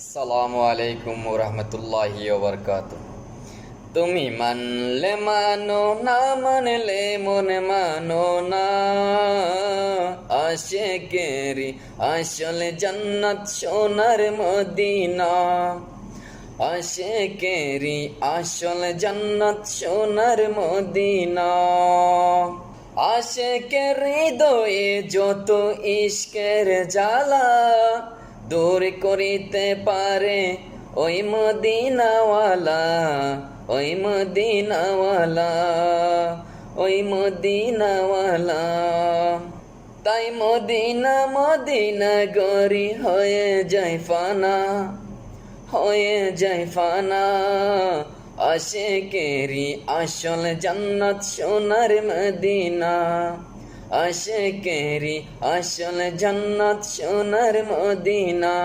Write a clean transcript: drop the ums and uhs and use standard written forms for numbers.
আসসালামু আলাইকুম ওরহমতুল্লাহি ওবরকাত। তুমি মানলে মানো, না মানলে মনে মানো না। আশিকেরি আসলে জান্নাত সোনার মদিনা। আশিকেরি আসলে জান্নাত সোনার মদিনা। আশিকের হৃদয়ে যত ইশকের জ্বালা দূর করিতে পারে ওই মদিনাওয়ালা, ওই মদিনাওয়ালা, ওই মদিনাওয়ালা। তাই মদিনা মদিনা গরি হয়ে যায় ফানা, হয়ে যায় ফানা। আশিকেরি আসল জান্নাত সোনার মদিনা। আশিকেরি আসল জান্নাত সোনার মদিনা।